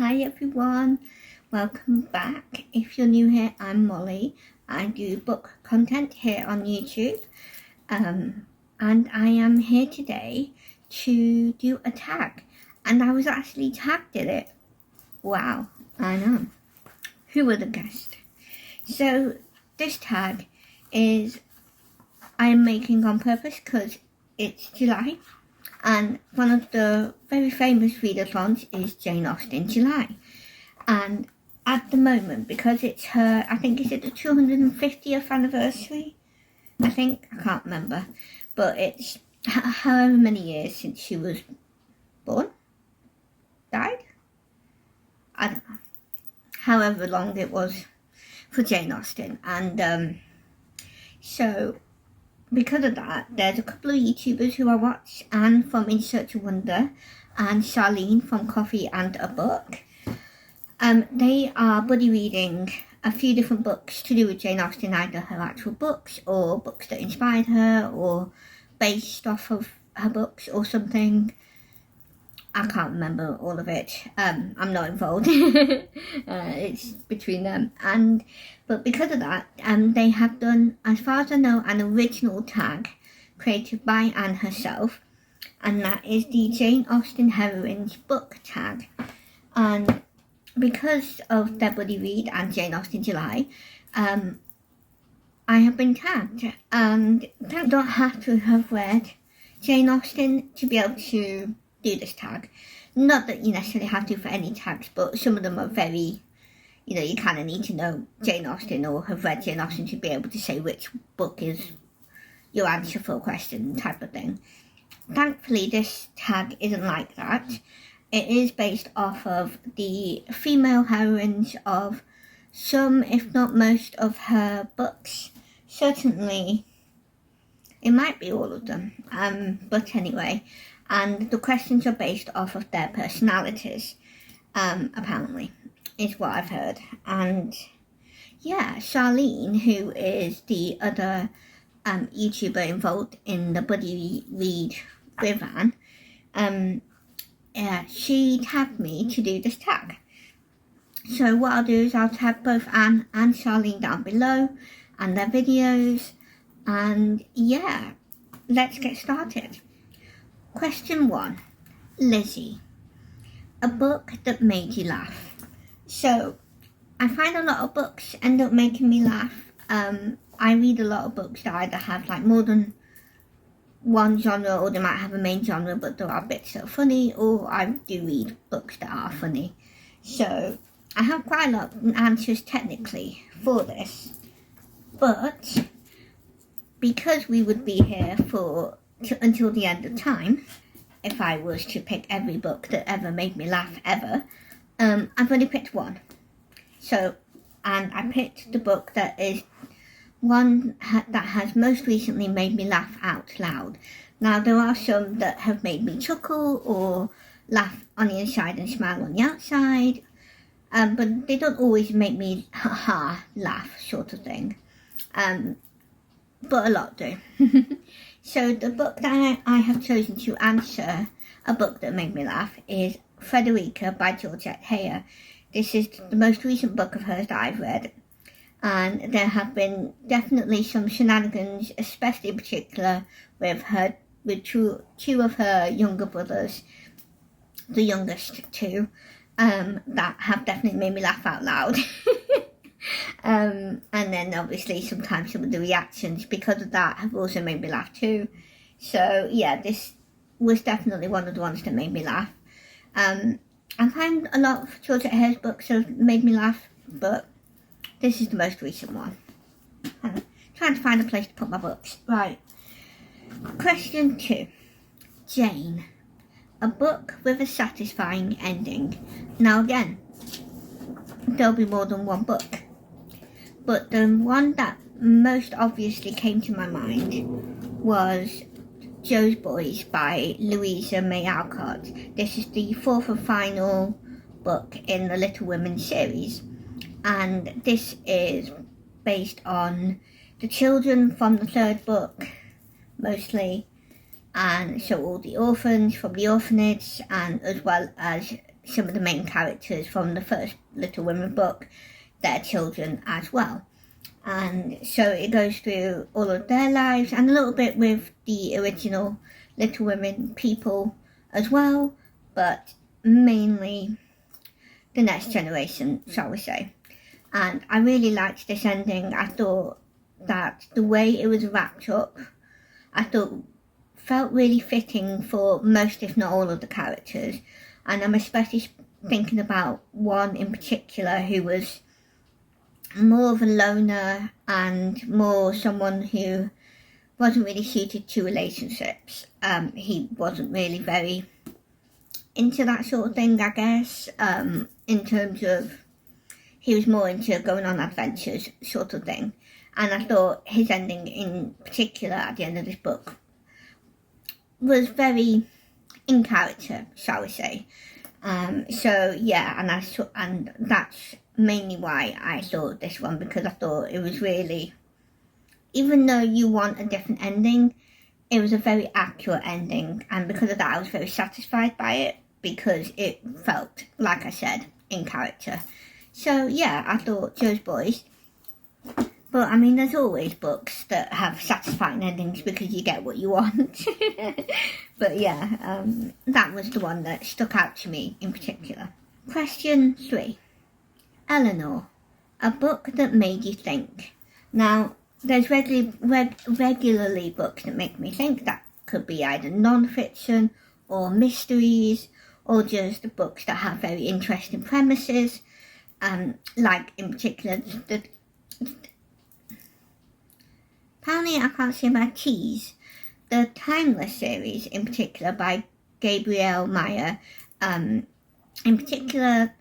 Hi everyone, welcome back. If you're new here, I'm Molly. I do book content here on YouTube, and I am here today to do a tag, and I was actually tagged in it. Wow, I know. Who would have guessed? So this tag is I'm making on purpose because it's July. And one of the very famous readathons is Jane Austen July. And at the moment, because it's her, I think, is it the 250th anniversary? I can't remember. But it's however many years since she was born? Died? I don't know. However long it was for Jane Austen. And so because of that, there's a couple of YouTubers who I watch, Anne from In Search of Wonder and Charlene from Coffee and a Book. They are buddy reading a few different books to do with Jane Austen, either her actual books or books that inspired her or based off of her books or something. I can't remember all of it. I'm not involved. It's between them. But because of that, they have done, as far as I know, an original tag created by Anne herself, and that is the Jane Austen Heroines book tag. And because of their buddy read and Jane Austen July, I have been tagged, and you don't have to have read Jane Austen to be able to do this tag. Not that you necessarily have to for any tags, but some of them are very, you kind of need to know Jane Austen or have read Jane Austen to be able to say which book is your answer for a question type of thing. Thankfully, this tag isn't like that. It is based off of the female heroines of some, if not most, of her books. Certainly, it might be all of them, but anyway. And the questions are based off of their personalities, apparently, is what I've heard. And yeah, Charlene, who is the other YouTuber involved in the buddy read with Anne, she tagged me to do this tag. So what I'll do is I'll tag both Anne and Charlene down below and their videos. And yeah, let's get started. Question 1. Lizzy. A book that made you laugh. So, I find a lot of books end up making me laugh. I read a lot of books that either have like more than one genre, or they might have a main genre, but there are bits that are funny, or I do read books that are funny. So, I have quite a lot of answers technically for this. But, because we would be here until the end of time, if I was to pick every book that ever made me laugh ever, I've only picked one. So, and I picked the book that is one that has most recently made me laugh out loud. Now, there are some that have made me chuckle or laugh on the inside and smile on the outside, but they don't always make me laugh, sort of thing. But a lot do. So the book that I have chosen to answer a book that made me laugh is Frederica by Georgette Heyer. This is the most recent book of hers that I've read. And there have been definitely some shenanigans, especially in particular with two of her younger brothers, the youngest two, that have definitely made me laugh out loud. And then obviously sometimes some of the reactions because of that have also made me laugh too. So yeah, this was definitely one of the ones that made me laugh. I find a lot of Georgette Heyer's books have made me laugh, but this is the most recent one. I'm trying to find a place to put my books. Right. Question 2. Jane. A book with a satisfying ending. Now again, there'll be more than one book. But the one that most obviously came to my mind was Jo's Boys by Louisa May Alcott. This is the fourth and final book in the Little Women series. And this is based on the children from the third book, mostly, and so all the orphans from the orphanage, and as well as some of the main characters from the first Little Women book, their children as well. And so it goes through all of their lives and a little bit with the original Little Women people as well, but mainly the next generation, shall we say. And I really liked this ending. I thought that the way it was wrapped up, I thought felt really fitting for most, if not all, of the characters. And I'm especially thinking about one in particular who was more of a loner and more someone who wasn't really suited to relationships. He wasn't really very into that sort of thing, I guess, in terms of he was more into going on adventures sort of thing. And I thought his ending in particular at the end of this book was very in character, shall we say. So yeah, and that's mainly why I thought this one, because I thought it was really, even though you want a different ending, it was a very accurate ending, and because of that I was very satisfied by it, because it felt, like I said, in character. So yeah, I thought Jo's Boys. But I mean, there's always books that have satisfying endings because you get what you want. But yeah, that was the one that stuck out to me in particular. Question 3. Eleanor, a book that made you think. Now, there's regularly books that make me think. That could be either non-fiction or mysteries or just books that have very interesting premises. Like in particular, apparently I can't say my T's. The Timeless series in particular by Gabrielle Meyer, in particular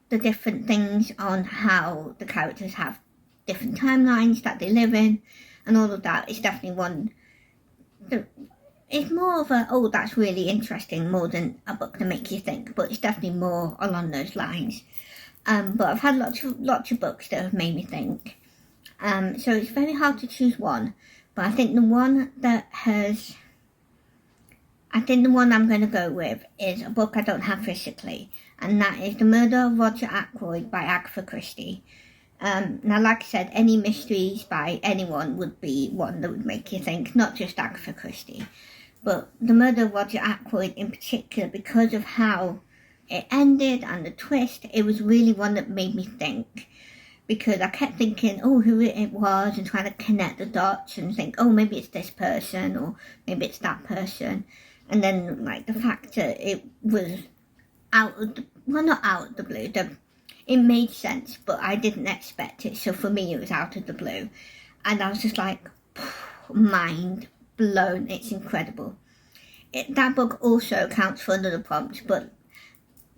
the different things on how the characters have different timelines that they live in and all of that is definitely one that it's more of a, oh, that's really interesting, more than a book that makes you think, but it's definitely more along those lines. But I've had lots of books that have made me think. So it's very hard to choose one, but I think the one I'm going to go with is a book I don't have physically, and that is The Murder of Roger Ackroyd by Agatha Christie. Now, like I said, any mysteries by anyone would be one that would make you think, not just Agatha Christie. But The Murder of Roger Ackroyd in particular, because of how it ended and the twist, it was really one that made me think. Because I kept thinking, oh, who it was, and trying to connect the dots and think, oh, maybe it's this person, or maybe it's that person. And then, like, the fact that it was not out of the blue, it made sense, but I didn't expect it. So for me, it was out of the blue. And I was just like, mind blown. It's incredible. That book also counts for another prompt, but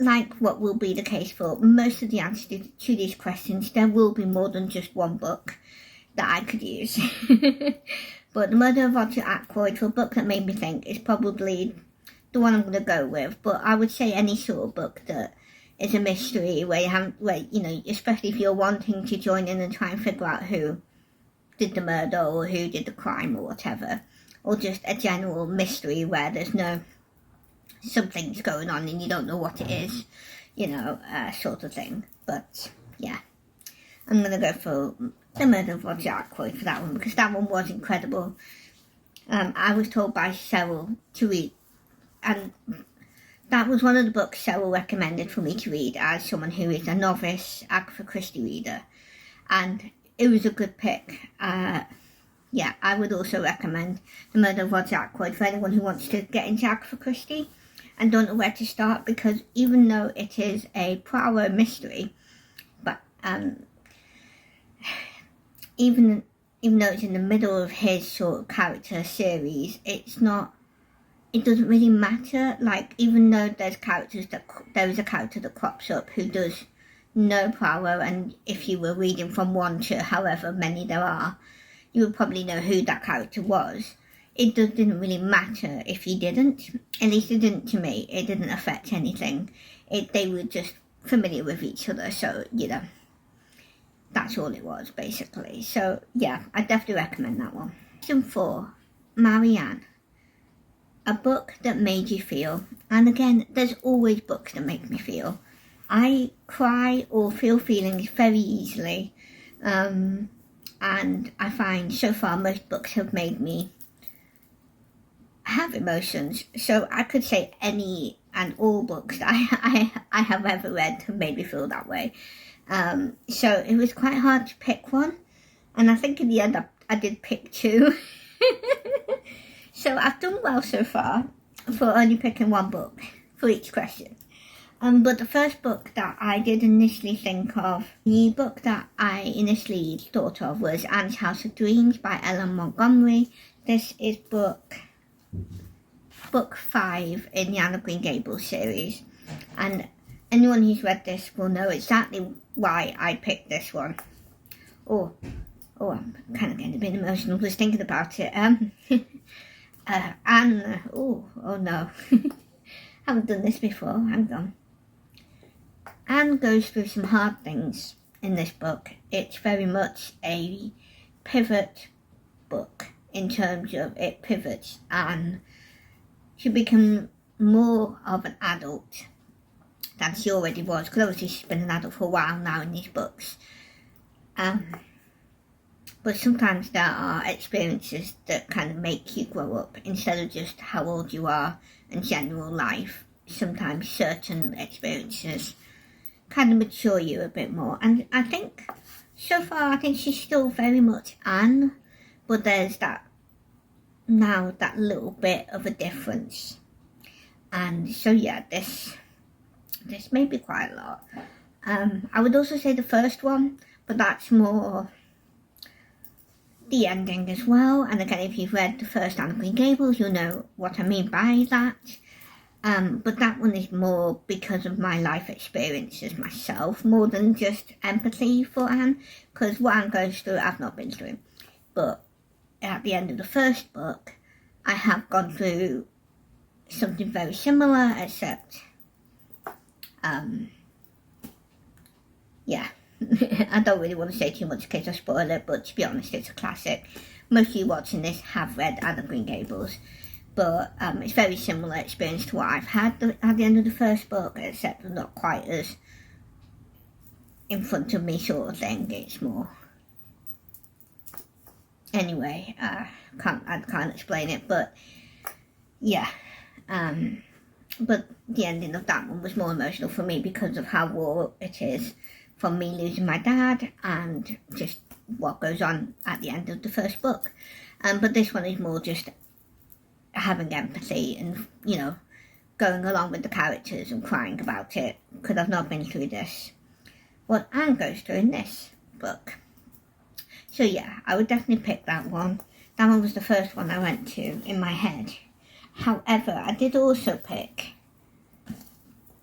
like what will be the case for most of the answers to these questions, there will be more than just one book that I could use. But The Murder of Roger Ackroyd, for a book that made me think, is probably the one I'm going to go with. But I would say any sort of book that is a mystery, where you know, especially if you're wanting to join in and try and figure out who did the murder or who did the crime or whatever, or just a general mystery where there's no something's going on and you don't know what it is, you know, sort of thing. But yeah, I'm going to go for The Murder of Roger Ackroyd for that one, because that one was incredible. I was told by Cheryl to read, and that was one of the books Cheryl recommended for me to read as someone who is a novice Agatha Christie reader, and it was a good pick. Yeah, I would also recommend The Murder of Roger Ackroyd for anyone who wants to get into Agatha Christie and don't know where to start, because even though it is a Poirot mystery, but even though it's in the middle of his sort of character series, it doesn't really matter. Like, even though there is a character that crops up who does know Poirot, and if you were reading from one to however many there are, you would probably know who that character was. It didn't really matter if you didn't. At least it didn't to me. It didn't affect anything. They were just familiar with each other, so, you know, that's all it was, basically. So, yeah, I definitely recommend that one. Question 4, Marianne. a book that made you feel. And again, there's always books that make me feel. I cry or feel feelings very easily. And I find so far most books have made me have emotions. So I could say any and all books that I have ever read have made me feel that way. So it was quite hard to pick one. And I think in the end I did pick two. So I've done well so far for only picking one book for each question. But the first book that I did initially think of, the book that I initially thought of was Anne's House of Dreams by Ellen Montgomery. This is book 5 in the Anne of Green Gables series. And anyone who's read this will know exactly why I picked this one. Oh, I'm kind of getting a bit emotional just thinking about it. Anne, oh no, haven't done this before, hang on. Anne goes through some hard things in this book. It's very much a pivot book in terms of it pivots and she becomes more of an adult than she already was, because obviously she's been an adult for a while now in these books. But sometimes there are experiences that kind of make you grow up instead of just how old you are in general life. Sometimes certain experiences kind of mature you a bit more. And I think, so far, I think she's still very much Anne, but there's that little bit of a difference. And so yeah, this may be quite a lot. I would also say the first one, but that's more the ending as well. And again, if you've read the first Anne of Green Gables, you'll know what I mean by that. But that one is more because of my life experiences myself, more than just empathy for Anne, because what Anne goes through, I've not been through. But at the end of the first book, I have gone through something very similar, except, yeah. I don't really want to say too much in case I spoil it, but to be honest, it's a classic. Most of you watching this have read Anne of Green Gables, but it's very similar experience to what I've had at the end of the first book, except not quite as in front of me sort of thing. It's more... Anyway, I can't explain it, but yeah. But the ending of that one was more emotional for me because of how raw it is from me losing my dad and just what goes on at the end of the first book. But this one is more just having empathy and, going along with the characters and crying about it, because I've not been through this. What Anne goes through in this book. So yeah, I would definitely pick that one. That one was the first one I went to in my head. However, I did also pick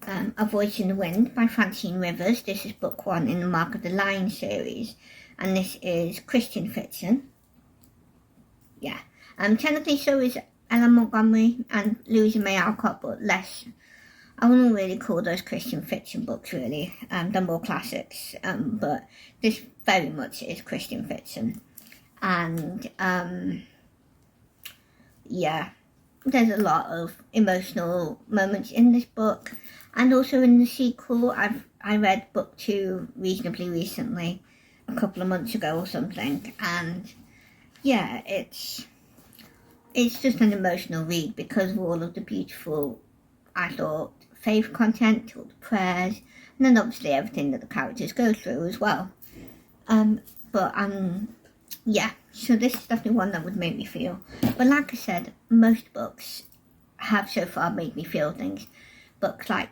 A Voice in the Wind by Francine Rivers. This is book 1 in the Mark of the Lion series, and this is Christian fiction. Yeah, technically so is Ellen Montgomery and Louisa May Alcott, but less. I wouldn't really call those Christian fiction books really. They're more classics, but this very much is Christian fiction. And yeah, there's a lot of emotional moments in this book. And also in the sequel, I read book 2 reasonably recently, a couple of months ago or something, and yeah, it's just an emotional read because of all of the beautiful, I thought, faith content, all the prayers, and then obviously everything that the characters go through as well. Yeah, so this is definitely one that would make me feel. But like I said, most books have so far made me feel things. Books like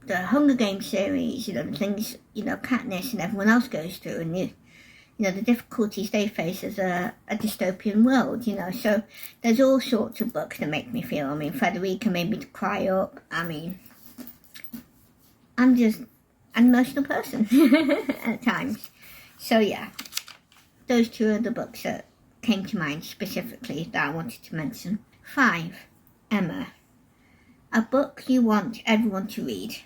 the Hunger Games series, the things, Katniss and everyone else goes through, and the difficulties they face as a dystopian world, so there's all sorts of books that make me feel. I mean, Frederica made me to cry up. I mean, I'm just an emotional person at times. So yeah, those 2 are the books that came to mind specifically that I wanted to mention. 5, Emma. A book you want everyone to read.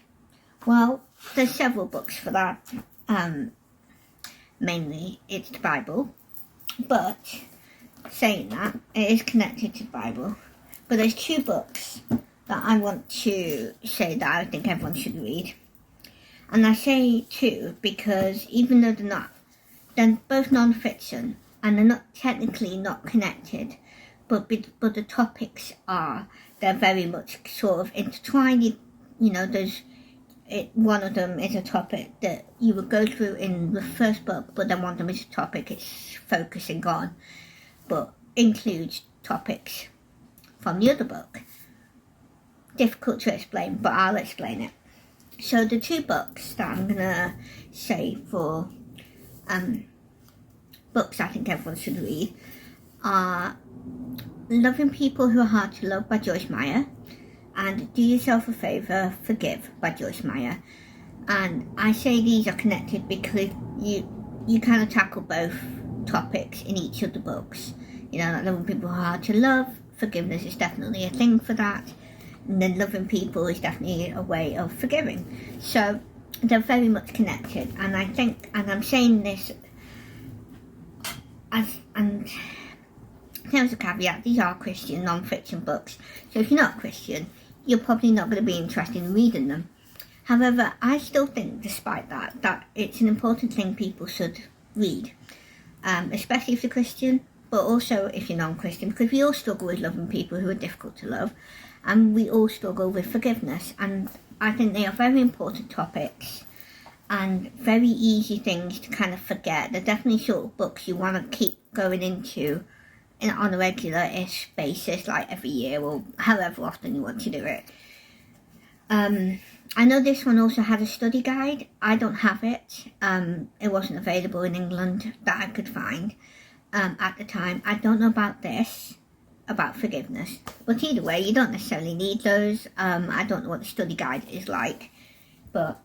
Well, there's several books for that. Mainly, it's the Bible. But, saying that, it is connected to the Bible. But there's two books that I want to say that I think everyone should read. And I say two because even though they're both non-fiction and they're not technically not connected, but the topics they're very much sort of intertwined. You know, one of them is a topic that you would go through in the first book, but then one of them is a topic it's focusing on, but includes topics from the other book. Difficult to explain, but I'll explain it. So the two books that I'm gonna say for books I think everyone should read are Loving People Who Are Hard to Love by Joyce Meyer and Do Yourself a Favour, Forgive by Joyce Meyer. And I say these are connected because you kind of tackle both topics in each of the books. You know, like loving people who are hard to love, forgiveness is definitely a thing for that, and then loving people is definitely a way of forgiving. So they're very much connected, and I think, and I'm saying this and there's a caveat, these are Christian non-fiction books, so if you're not Christian, you're probably not going to be interested in reading them. However, I still think, despite that it's an important thing people should read, especially if you're Christian, but also if you're non-Christian, because we all struggle with loving people who are difficult to love, and we all struggle with forgiveness, and I think they are very important topics and very easy things to kind of forget. They're definitely sort of books you want to keep going into on a regular-ish basis, like every year or however often you want to do it. I know this one also had a study guide. I don't have it. It wasn't available in England that I could find at the time. I don't know about this, about forgiveness. But either way, you don't necessarily need those. I don't know what the study guide is like. But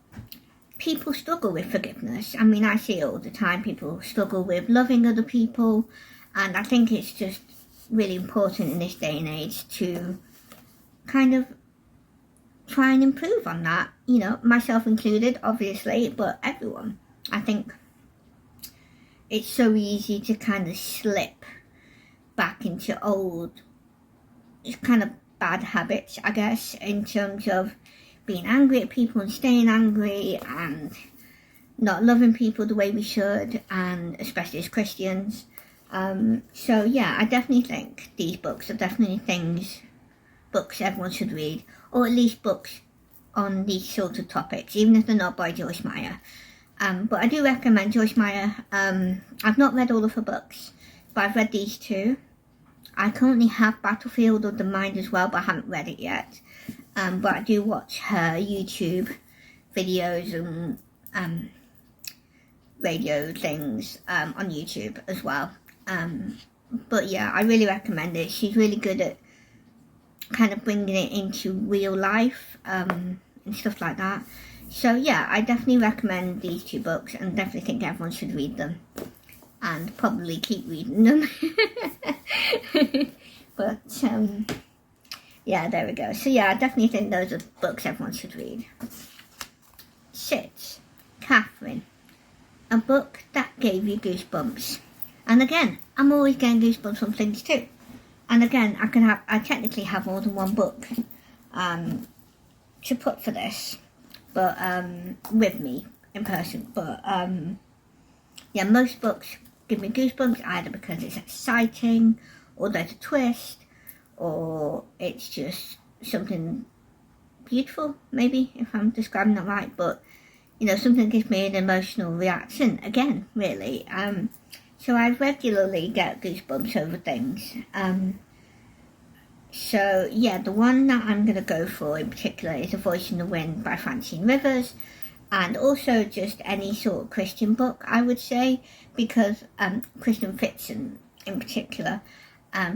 people struggle with forgiveness. I mean, I see it all the time. People struggle with loving other people. And I think it's just really important in this day and age to kind of try and improve on that. You know, myself included, obviously, but everyone. I think it's so easy to kind of slip back into old, kind of bad habits, I guess, in terms of being angry at people and staying angry and not loving people the way we should, and especially as Christians. So yeah, I definitely think these books are definitely books everyone should read, or at least books on these sorts of topics, even if they're not by Joyce Meyer. But I do recommend Joyce Meyer. I've not read all of her books, but I've read these two. I currently have Battlefield of the Mind as well, but I haven't read it yet. But I do watch her YouTube videos and radio things on YouTube as well. But yeah, I really recommend it. She's really good at kind of bringing it into real life and stuff like that. So yeah, I definitely recommend these two books and definitely think everyone should read them and probably keep reading them. But yeah, there we go. So yeah, I definitely think those are books everyone should read. 6. Catherine. A book that gave you goosebumps. And again, I'm always getting goosebumps from things too. And again, I technically have more than one book to put for this, but with me in person. But yeah, most books give me goosebumps either because it's exciting, or there's a twist, or it's just something beautiful, maybe, if I'm describing that right. But you know, something gives me an emotional reaction again, really. So I regularly get goosebumps over things. So yeah, the one that I'm going to go for in particular is A Voice in the Wind by Francine Rivers, and also just any sort of Christian book, I would say, because Christian fiction in particular,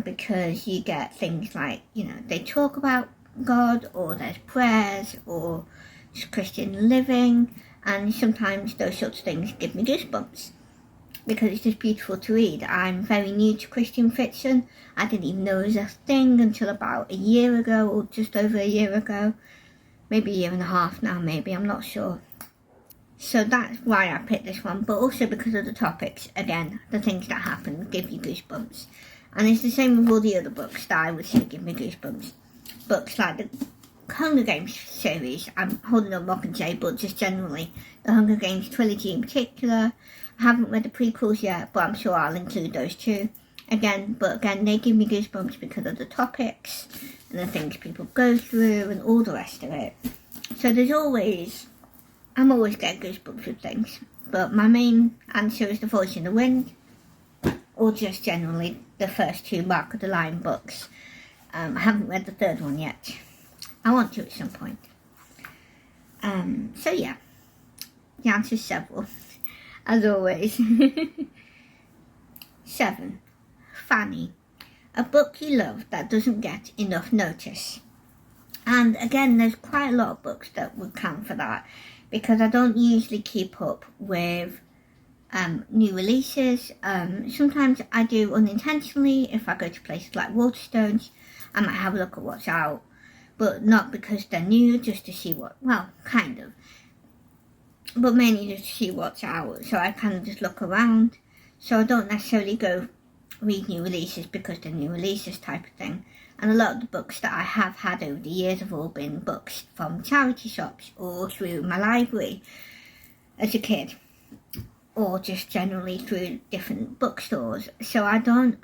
because you get things like, you know, they talk about God, or there's prayers, or just Christian living, and sometimes those sorts of things give me goosebumps because it's just beautiful to read. I'm very new to Christian fiction. I didn't even know it was a thing until about a year ago, or just over a year ago, maybe a year and a half now, maybe, I'm not sure. So that's why I picked this one, but also because of the topics, again, the things that happen give you goosebumps. And it's the same with all the other books that I would say give me goosebumps. Books like the Hunger Games series, I'm holding up Mockingjay, but just generally, the Hunger Games trilogy in particular. I haven't read the prequels yet, but I'm sure I'll include those too. Again, they give me goosebumps because of the topics and the things people go through and all the rest of it. So I'm always getting goosebumps with things. But my main answer is The Voice in the Wind, or just generally the first two Mark of the Lion books. I haven't read the third one yet. I want to at some point. So yeah, the answer is several, as always. 7. Fanny, a book you love that doesn't get enough notice. And again, there's quite a lot of books that would count for that, because I don't usually keep up with new releases. Sometimes I do unintentionally. If I go to places like Waterstones, I might have a look at what's out, but not because they're new, just to see kind of, but mainly just to see what's out. So I kind of just look around, so I don't necessarily go read new releases because they're new releases type of thing. And a lot of the books that I have had over the years have all been books from charity shops or through my library as a kid, or just generally through different bookstores. So I don't,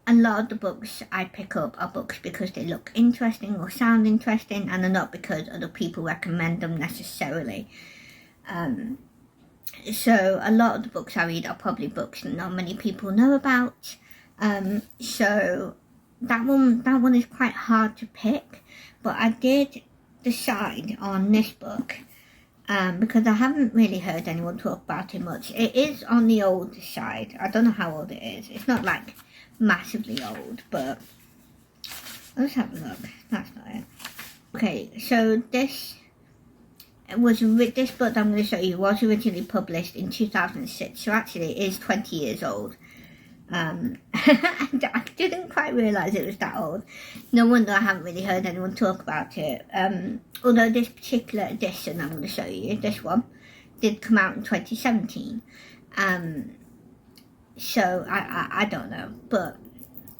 a lot of the books I pick up are books because they look interesting or sound interesting, and they're not because other people recommend them necessarily. So a lot of the books I read are probably books that not many people know about. So that one is quite hard to pick, but I did decide on this book because I haven't really heard anyone talk about it much. It is on the old side. I don't know how old it is. It's not like massively old, but let's have a look. That's not it. Okay, so this book that I'm going to show you was originally published in 2006, so actually it is 20 years old. I didn't quite realise it was that old. No wonder I haven't really heard anyone talk about it. Although this particular edition I'm going to show you, this one, did come out in 2017. So I don't know, but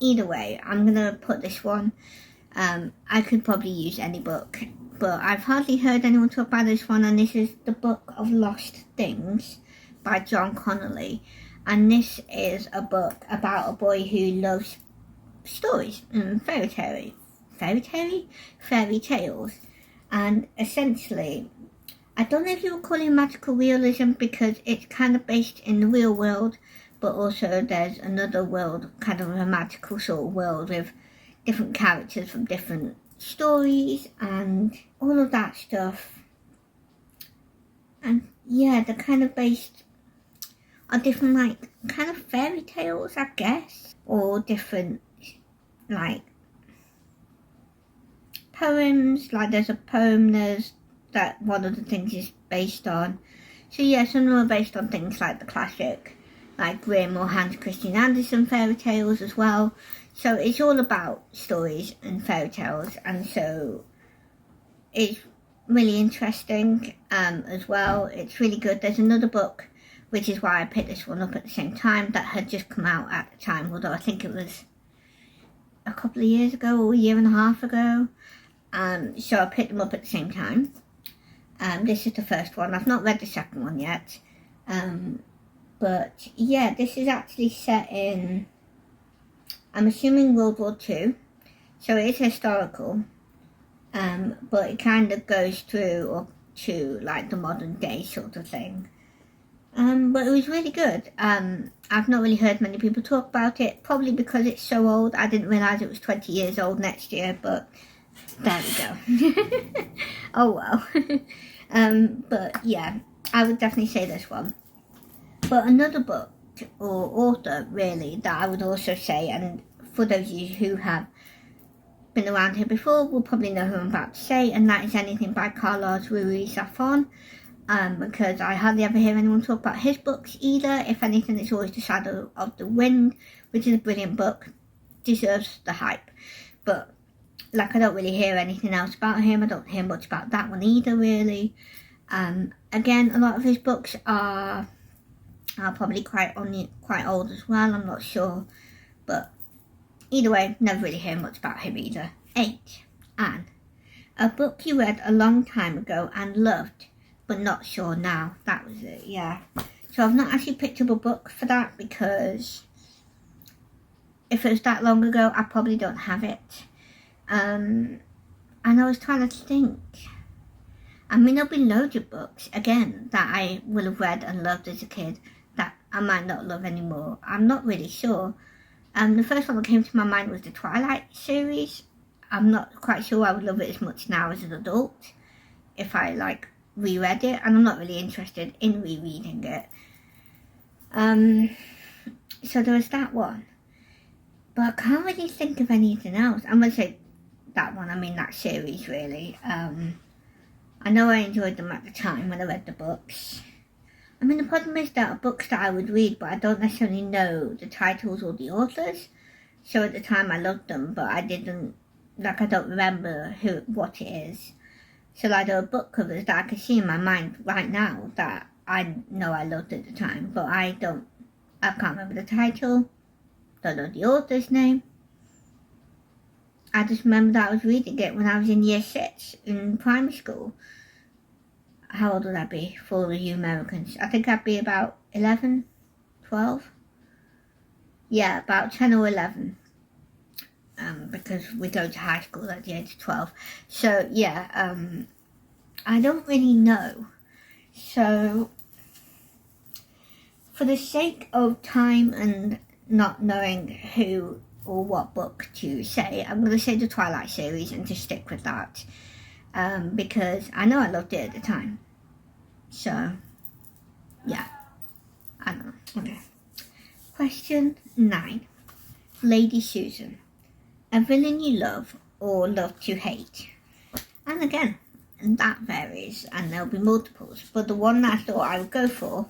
either way, I'm going to put this one. I could probably use any book, but I've hardly heard anyone talk about this one, and this is The Book of Lost Things by John Connolly. And this is a book about a boy who loves stories and fairy tales. And essentially, I don't know if you would call it magical realism, because it's kind of based in the real world, but also there's another world, kind of a magical sort of world with different characters from different stories and all of that stuff. And yeah, they're kind of based on different, like, kind of fairy tales, I guess, or different, like, poems. Like, there's a poem that one of the things is based on. So yeah, some of them are based on things like the classic, like Grimm or Hans Christian Andersen fairy tales as well. So it's all about stories and fairy tales, and so it's really interesting as well. It's really good. There's another book, which is why I picked this one up at the same time, that had just come out at the time, although I think it was a couple of years ago or a year and a half ago. So I picked them up at the same time. This is the first one. I've not read the second one yet. But yeah, this is actually set in, I'm assuming, World War II. So it is historical. But it kind of goes through up to like the modern day sort of thing. But it was really good. I've not really heard many people talk about it, probably because it's so old. I didn't realise it was 20 years old next year, but there we go. Oh well. But yeah, I would definitely say this one. But another book, or author really, that I would also say, and for those of you who have been around here before will probably know who I'm about to say, and that is Anything by Carlos Ruiz Zafón. Because I hardly ever hear anyone talk about his books either. If anything, it's always The Shadow of the Wind, which is a brilliant book, deserves the hype. But like, I don't really hear anything else about him. I don't hear much about that one either, really. Again, a lot of his books are are probably quite old as well, I'm not sure. But either way, never really hear much about him either. 8. Anne. A book you read a long time ago and loved, but not sure now. That was it, yeah. So I've not actually picked up a book for that because if it was that long ago, I probably don't have it. And I was trying to think. I mean, there'll be loads of books, again, that I will have read and loved as a kid that I might not love anymore. I'm not really sure. The first one that came to my mind was the Twilight series. I'm not quite sure I would love it as much now as an adult if I reread it, and I'm not really interested in rereading it. So there was that one, but I can't really think of anything else. I'm gonna say that one. I mean that series really. I know I enjoyed them at the time when I read the books. I mean the problem is that are books that I would read, but I don't necessarily know the titles or the authors. So at the time I loved them, but I didn't. I don't remember what it is. So there are book covers that I can see in my mind right now that I know I loved at the time, but I can't remember the title, don't know the author's name. I just remember that I was reading it when I was in year 6 in primary school. How old would I be for all you Americans? I think I'd be about 11, 12. Yeah, about 10 or 11. Because we go to high school at the age of 12. So, yeah, I don't really know. So, for the sake of time and not knowing who or what book to say, I'm going to say the Twilight series and just stick with that. Because I know I loved it at the time. So, yeah. I don't know. Okay. Question 9. Lady Susan. A villain you love or love to hate. And again, that varies and there'll be multiples. But the one that I thought I would go for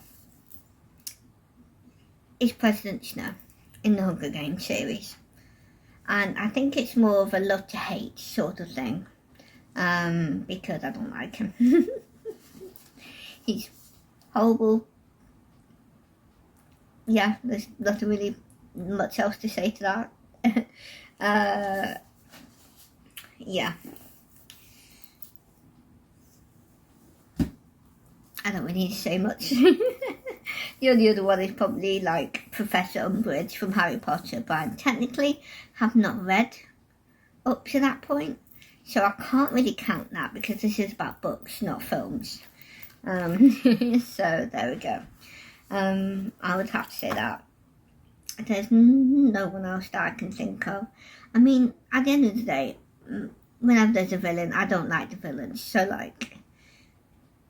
is President Snow in the Hunger Games series. And I think it's more of a love to hate sort of thing. Because I don't like him. He's horrible. Yeah, there's nothing really much else to say to that. Yeah. I don't really need to say much. The only other one is probably Professor Umbridge from Harry Potter, but I technically have not read up to that point, so I can't really count that because this is about books, not films. So there we go. I would have to say that. There's no one else that I can think of. I mean, at the end of the day, whenever there's a villain, I don't like the villains. So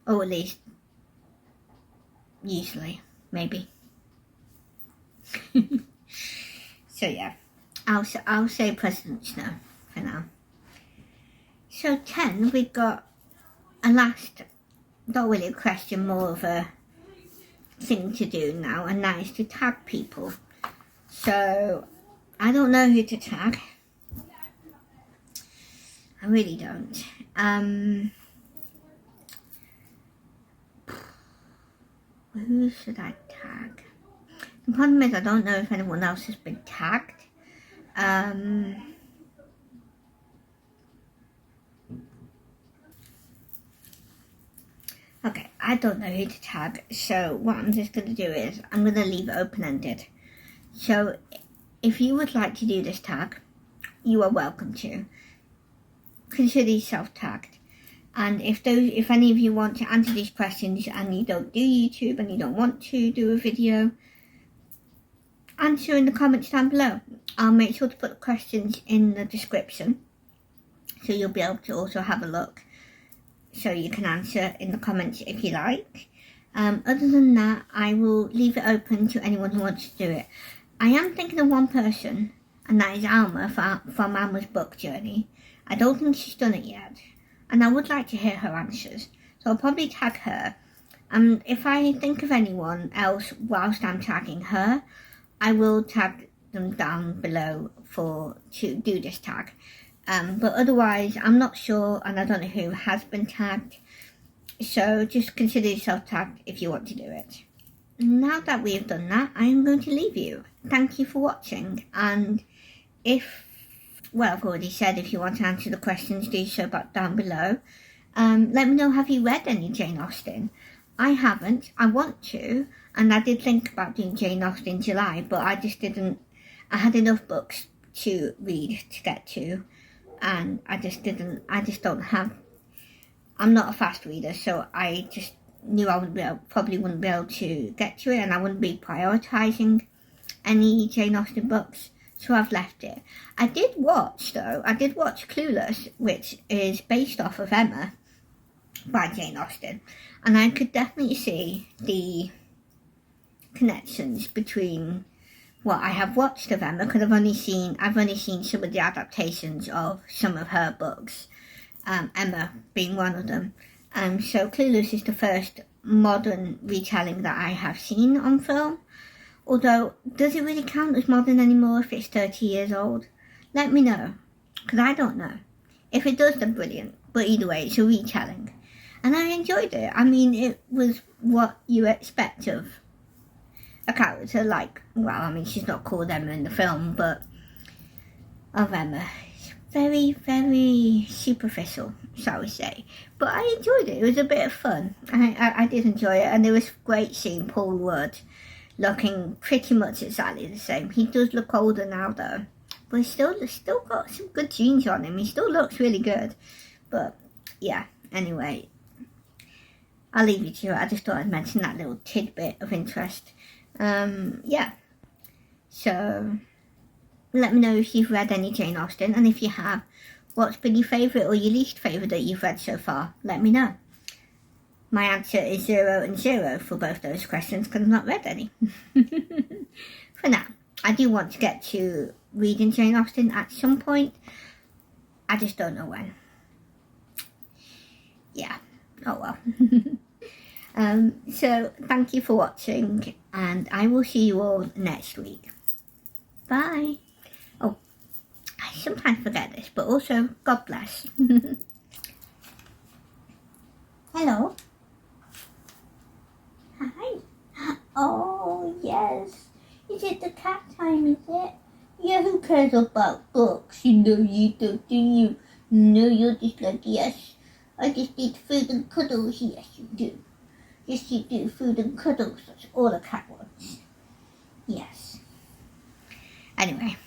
or at least, usually, maybe. So yeah, I'll say President Snow for now. So 10, we've got a last, not really a question, more of a thing to do now, and that is to tag people. So, I don't know who to tag. I really don't. Who should I tag? The problem is I don't know if anyone else has been tagged. Okay, I don't know who to tag, so what I'm just going to do is I'm going to leave it open-ended. So, if you would like to do this tag, you are welcome to. Consider yourself tagged. And if any of you want to answer these questions and you don't do YouTube and you don't want to do a video, answer in the comments down below. I'll make sure to put the questions in the description, so you'll be able to also have a look. So you can answer in the comments if you like. Other than that, I will leave it open to anyone who wants to do it. I am thinking of one person, and that is Alma from Alma's book journey. I don't think she's done it yet, and I would like to hear her answers. So I'll probably tag her. And if I think of anyone else whilst I'm tagging her, I will tag them down below to do this tag. But otherwise, I'm not sure, and I don't know who has been tagged. So just consider yourself tagged if you want to do it. now that we have done that, I am going to leave you. Thank you for watching, and I've already said if you want to answer the questions, do so back down below. Let me know, have you read any Jane Austen? I haven't. I want to, and I did think about doing Jane Austen in July, but I just didn't. I had enough books to read to get to, and I just don't have. I'm not a fast reader, so I just knew I probably wouldn't be able to get to it, and I wouldn't be prioritising any Jane Austen books, so I've left it. I did watch Clueless, which is based off of Emma by Jane Austen, and I could definitely see the connections between what I have watched of Emma, because I've only seen some of the adaptations of some of her books, Emma being one of them. So Clueless is the first modern retelling that I have seen on film. Although, does it really count as modern anymore if it's 30 years old? Let me know, because I don't know. If it does, then brilliant. But either way, it's a retelling. And I enjoyed it. I mean, it was what you expect of a character like, she's not called Emma in the film, but of Emma. Very, very superficial, shall we say. But I enjoyed it. It was a bit of fun. I did enjoy it, and it was great seeing Paul Rudd looking pretty much exactly the same. He does look older now though, but he's still got some good genes on him. He still looks really good. But yeah, anyway, I'll leave you to it. I just thought I'd mention that little tidbit of interest. Yeah, so let me know if you've read any Jane Austen, and if you have, what's been your favourite or your least favourite that you've read so far? Let me know. My answer is 0 and 0 for both those questions, because I've not read any. For now, I do want to get to reading Jane Austen at some point. I just don't know when. Yeah, oh well. So, thank you for watching, and I will see you all next week. Bye. Oh, I sometimes forget this, but also, God bless. Hello. Hi. Oh, yes. Is it the cat time, is it? Yeah, who cares about books? You know you don't, do you? No, you're just like, yes, I just need food and cuddles. Yes, you do. Yes, you do. Food and cuddles. That's all a cat wants. Yes. Anyway.